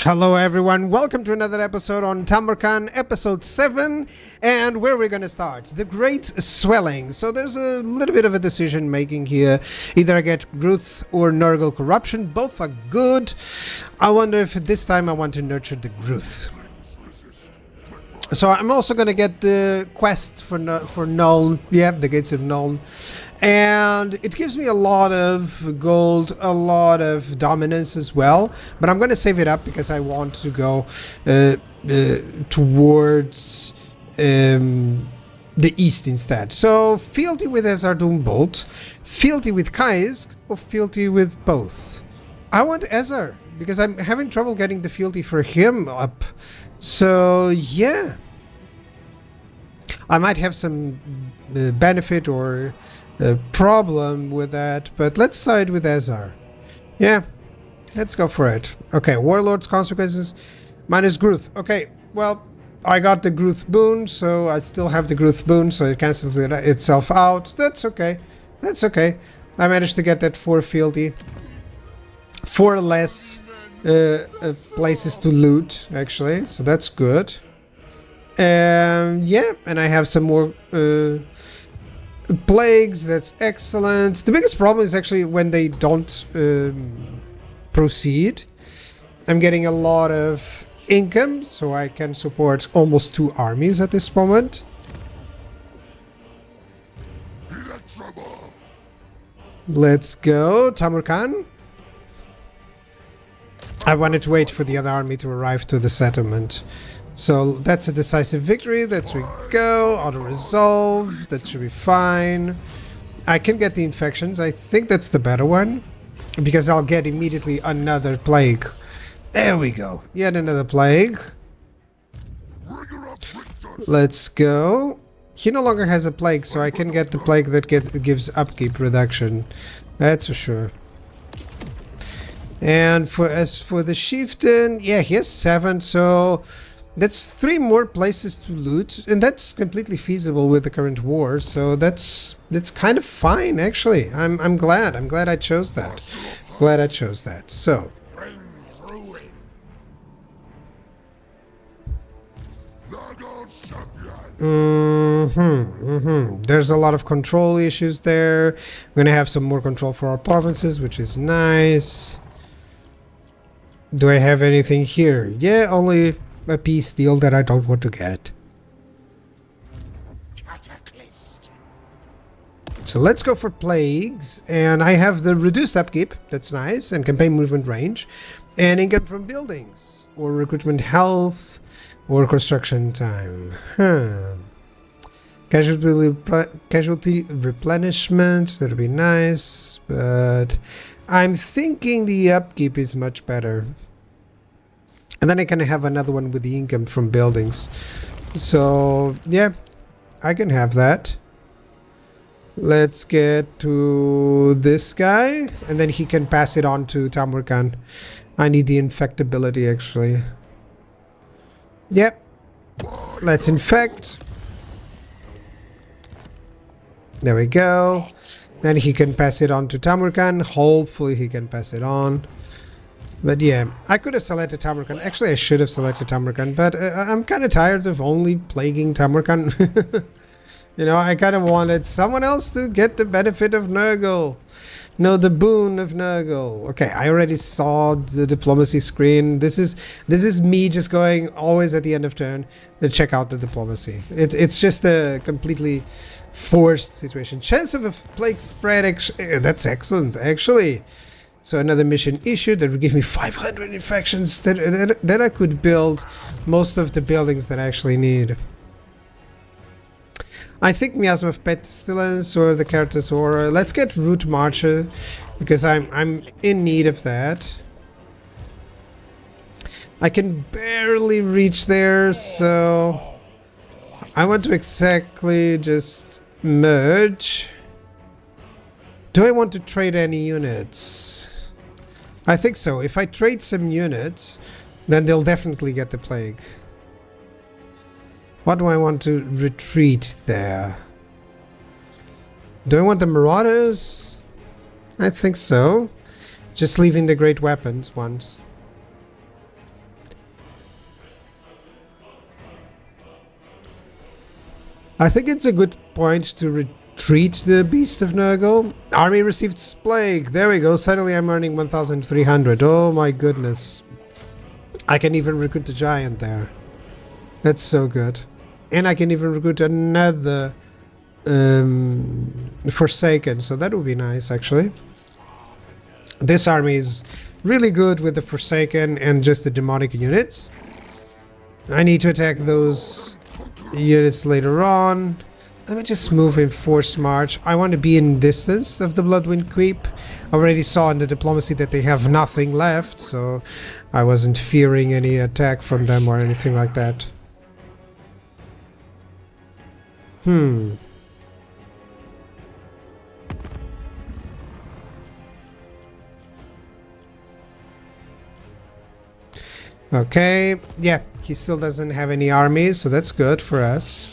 Hello everyone, welcome to another episode on Tamurkhan, episode 7, and where we're gonna start? The Great Swelling. So there's a little bit of a decision making here. Either I get Gruth or Nurgle Corruption, both are good. I wonder if this time I want to nurture the Gruth. So I'm also gonna get the quest for Nuln, the Gates of Nuln. And it gives me a lot of gold, a lot of dominance as well, but I'm going to save it up because I want to go towards the east instead. So fealty with Ezar Doombolt, fealty with Kaisk, or fealty with both. I want Ezar because I'm having trouble getting the fealty for him up. So yeah, I might have some benefit or a problem with that, but let's side with Ezar. Yeah, let's go for it. Okay, Warlord's consequences minus Gruth. Okay, well, I got the Gruth boon, so I still have the Gruth boon, so it cancels itself out. That's okay. That's okay. I managed to get that 4 fealty. 4 less places to loot, actually, so that's good. Yeah, and I have some more plagues. That's excellent. The biggest problem is actually when they don't proceed. I'm getting a lot of income, so I can support almost 2 armies at this moment. Let's go, Tamurkhan. I wanted to wait for the other army to arrive to the settlement. So that's a decisive victory. There we go. Auto-resolve. That should be fine. I can get the infections. I think that's the better one, because I'll get immediately another plague. There we go. Yet another plague. Let's go. He no longer has a plague, so I can get the plague that gives upkeep reduction. That's for sure. And as for the chieftain, yeah, he has 7, so that's 3 more places to loot, and that's completely feasible with the current war. So that's kind of fine, actually. I'm glad. I'm glad I chose that. Glad I chose that. So there's a lot of control issues there. We're gonna have some more control for our provinces, which is nice. Do I have anything here? Yeah, only a peace deal that I don't want to get. So let's go for plagues, and I have the reduced upkeep, that's nice, and campaign movement range, and income from buildings, or recruitment health, or construction time. Casualty replenishment, that'd be nice, but I'm thinking the upkeep is much better. And then I can have another one with the income from buildings. So, yeah, I can have that. Let's get to this guy, and then he can pass it on to Tamurkhan. I need the infectability, actually. Yep. Let's infect. There we go. Then he can pass it on to Tamurkhan. Hopefully he can pass it on. But yeah, I could have selected Tamurkhan. Actually, I should have selected Tamurkhan, but I'm kind of tired of only plaguing Tamurkhan. You know, I kind of wanted someone else to get the benefit of Nurgle. No, the boon of Nurgle. Okay, I already saw the diplomacy screen. This is me just going always at the end of turn to check out the diplomacy. It's just a completely forced situation. Chance of a plague spread, that's excellent, actually. So another mission issued that would give me 500 infections that I could build most of the buildings that I actually need. I think Miasma of Pestilence or the Caritas Aura. Let's get Root Marcher, because I'm in need of that. I can barely reach there, so I want to exactly just merge. Do I want to trade any units? I think so. If I trade some units, then they'll definitely get the plague. What do I want to retreat there? Do I want the Marauders? I think so. Just leaving the great weapons ones. I think it's a good point to retreat the Beast of Nurgle. Army received Plague. There we go. Suddenly I'm earning 1,300. Oh my goodness. I can even recruit the Giant there. That's so good. And I can even recruit another Forsaken. So that would be nice, actually. This army is really good with the Forsaken and just the demonic units. I need to attack those units later on. Let me just move in force march. I want to be in distance of the Bloodwind Creep. I already saw in the diplomacy that they have nothing left, so I wasn't fearing any attack from them or anything like that. Okay, yeah, he still doesn't have any armies, so that's good for us.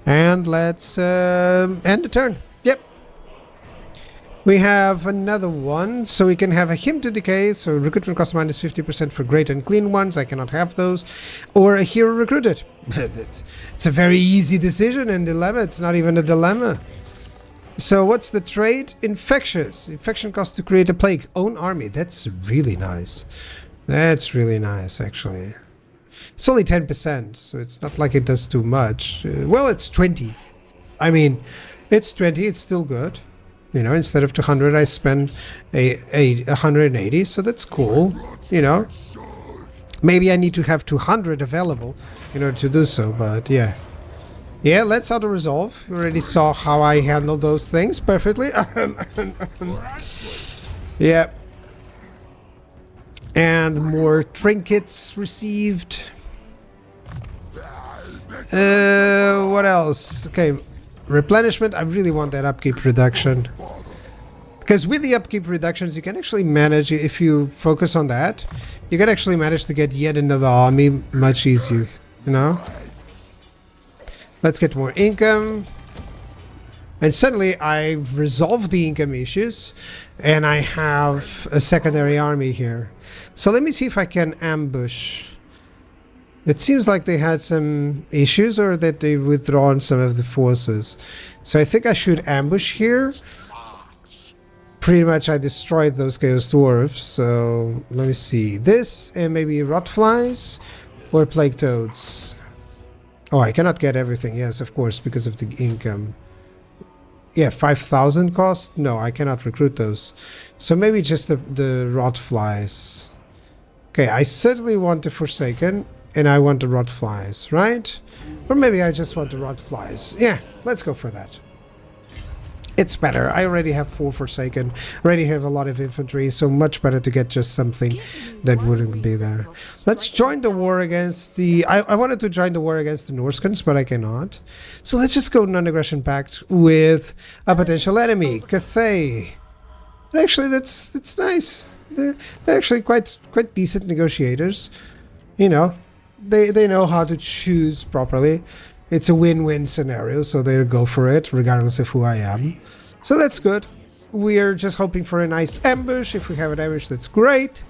And let's end the turn. Yep. We have another one, so we can have a Hymn to Decay, so recruitment cost minus 50% for great and clean ones. I cannot have those. Or a hero recruited. It's a very easy decision and dilemma. It's not even a dilemma. So what's the trade? Infectious. Infection cost to create a plague. Own army. That's really nice. That's really nice, actually. It's only 10%, so it's not like it does too much. Well, it's 20. I mean, it's 20, it's still good. You know, instead of 200, I spend 180, so that's cool. You know, maybe I need to have 200 available in order to do so, but yeah. Yeah, let's auto-resolve. You already saw how I handle those things perfectly. Yeah. And more trinkets received. What else? Okay, replenishment. I really want that upkeep reduction. Because with the upkeep reductions, you can actually manage, if you focus on that, you can actually manage to get yet another army much easier, you know? Let's get more income. And suddenly I've resolved the income issues and I have a secondary army here. So let me see if I can ambush. It seems like they had some issues or that they've withdrawn some of the forces. So I think I should ambush here. Pretty much I destroyed those Chaos Dwarves. So let me see. This and maybe Rotflies or Plague Toads. Oh, I cannot get everything. Yes, of course, because of the income. Yeah, 5,000 cost? No, I cannot recruit those. So maybe just the Rotflies. Okay, I certainly want the Forsaken, and I want the Rotflies, right? Or maybe I just want the Rotflies. Yeah, let's go for that. It's better. I already have 4 Forsaken, already have a lot of infantry, so much better to get just something that wouldn't be there. Let's join the war against the... I wanted to join the war against the Norskans, but I cannot. So let's just go non-aggression pact with a potential enemy, Cathay. And actually, that's nice. They're actually quite decent negotiators. You know, they know how to choose properly. It's a win-win scenario, so they'll go for it, regardless of who I am. So that's good. We're just hoping for a nice ambush. If we have an ambush, that's great.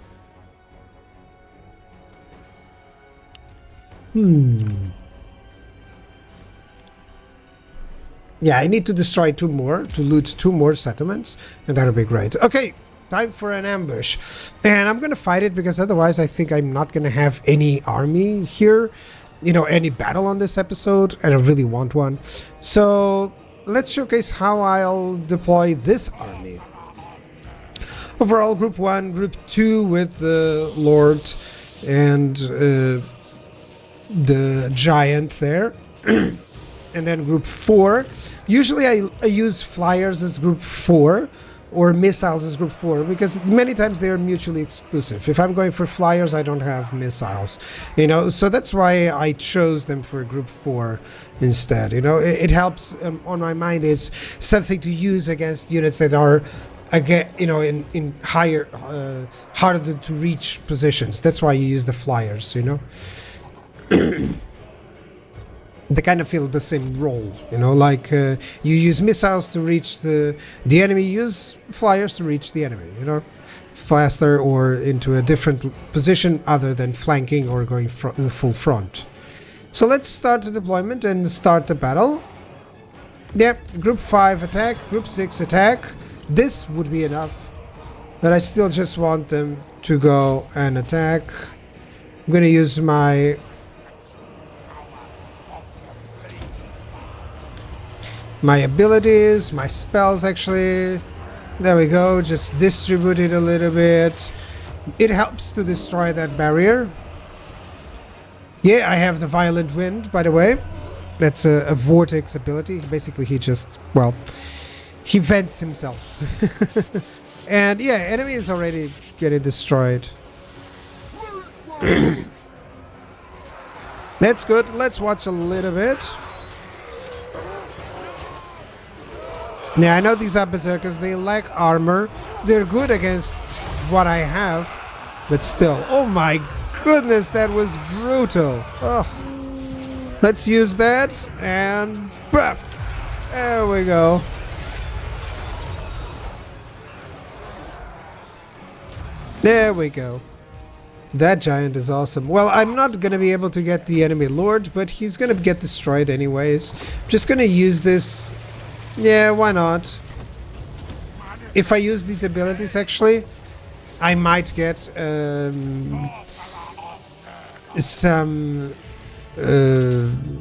Yeah, I need to destroy 2 more, to loot 2 more settlements, and that'll be great. Okay, time for an ambush. And I'm gonna fight it, because otherwise I think I'm not gonna have any army here. You know, any battle on this episode, and I really want one. So let's showcase how I'll deploy this army. Overall, Group 1, Group 2 with the Lord and the Giant there. And then Group 4. Usually I use flyers as Group 4. Or missiles as Group 4, because many times they are mutually exclusive. If I'm going for flyers, I don't have missiles, you know, so that's why I chose them for Group 4 instead. You know, it helps on my mind. It's something to use against units that are, again, you know, in higher, harder to reach positions. That's why you use the flyers, you know. They kind of feel the same role, you know, like you use missiles to reach the enemy, use flyers to reach the enemy, you know, faster or into a different position other than flanking or going full front. So let's start the deployment and start the battle. Yep, group 5 attack, group 6 attack. This would be enough. But I still just want them to go and attack. I'm gonna use my abilities, my spells actually. There we go, just distribute it a little bit. It helps to destroy that barrier. Yeah, I have the Violent Wind, by the way. That's a vortex ability. Basically, he just, well, he vents himself. And yeah, enemy is already getting destroyed. That's good. Let's watch a little bit. Yeah, I know these are berserkers. They lack armor. They're good against what I have, but still. Oh my goodness, that was brutal. Oh. Let's use that and bruh. There we go. There we go. That giant is awesome. Well, I'm not gonna be able to get the enemy lord, but he's gonna get destroyed anyways. Just gonna use this. Yeah, why not? If I use these abilities, actually, I might get some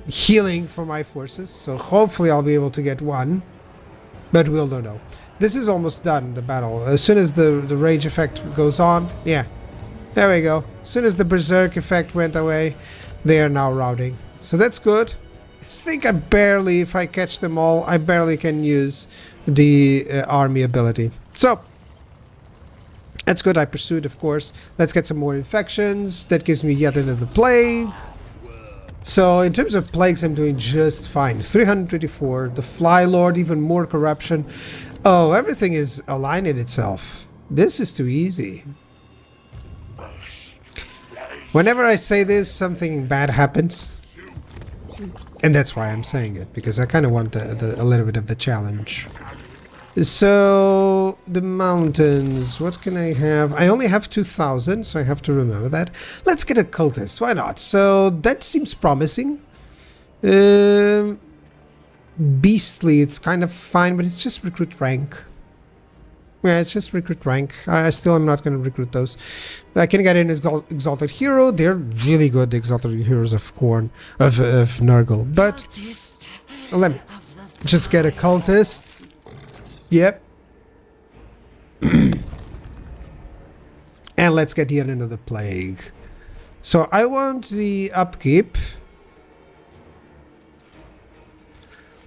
healing for my forces. So hopefully I'll be able to get one, but we'll don't know. This is almost done, the battle. As soon as the rage effect goes on, yeah, there we go. As soon as the berserk effect went away, they are now routing. So that's good. I think I barely, if I catch them all, I barely can use the army ability. So, that's good. I pursued, of course. Let's get some more infections. That gives me yet another plague. So, in terms of plagues, I'm doing just fine. 324. The Fly Lord, even more corruption. Oh, everything is aligning itself. This is too easy. Whenever I say this, something bad happens. And that's why I'm saying it, because I kind of want a little bit of the challenge. So, the mountains, what can I have? I only have 2,000, so I have to remember that. Let's get a cultist, why not? So, that seems promising. Beastly, it's kind of fine, but it's just recruit rank. Yeah, it's just recruit rank. I still am not going to recruit those. I can get an exalted hero. They're really good, the exalted heroes of Korn, of Nurgle. But let me just get a cultist. Yep. And let's get yet another plague. So I want the upkeep.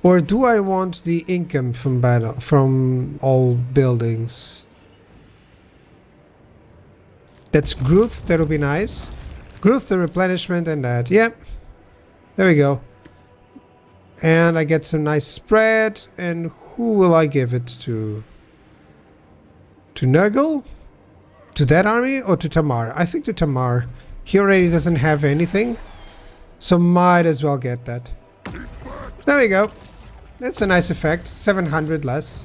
Or do I want the income from battle, from all buildings? That's growth, that'll be nice. Growth, the replenishment, and that. Yep. There we go. And I get some nice spread. And who will I give it to? To Nurgle? To that army or to Tamar? I think to Tamar. He already doesn't have anything. So might as well get that. There we go. That's a nice effect. 700 less.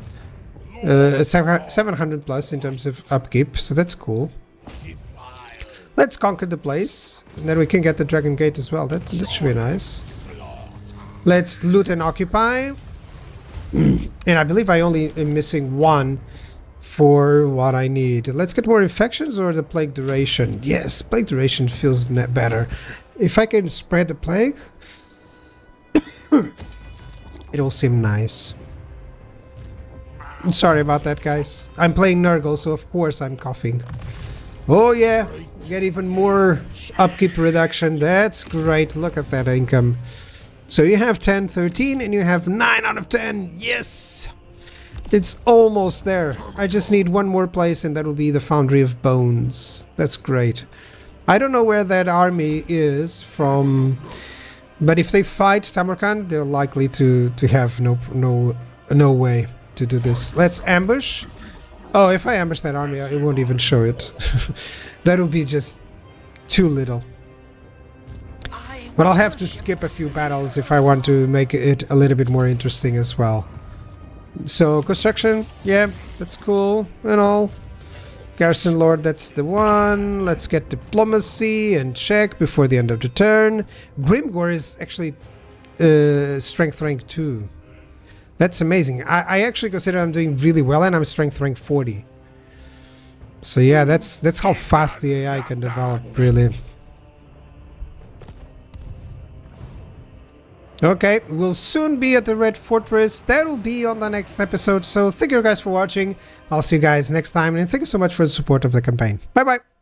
700 plus in terms of upkeep. So that's cool. Let's conquer the place. And then we can get the Dragon Gate as well. That should be nice. Let's loot and occupy. And I believe I only am missing one for what I need. Let's get more infections or the plague duration. Yes, plague duration feels better. If I can spread the plague, it'll seem nice. I'm sorry about that, guys. I'm playing Nurgle, so of course I'm coughing. Oh yeah, get even more upkeep reduction. That's great. Look at that income. So you have 10, 13, and you have 9 out of 10. Yes! It's almost there. I just need one more place, and that will be the Foundry of Bones. That's great. I don't know where that army is from, but if they fight Tamurkhan, they're likely to have no way to do this. Let's ambush. Oh, if I ambush that army, it won't even show it. That would be just too little. But I'll have to skip a few battles if I want to make it a little bit more interesting as well. So, construction, yeah, that's cool and all. Garrison Lord, that's the one. Let's get diplomacy and check before the end of the turn. Grimgore is actually strength rank 2. That's amazing. I actually consider I'm doing really well, and I'm strength rank 40. So yeah, that's how fast the AI can develop, really. Okay, we'll soon be at the Red Fortress. That'll be on the next episode. So thank you guys for watching. I'll see you guys next time, and thank you so much for the support of the campaign. Bye bye.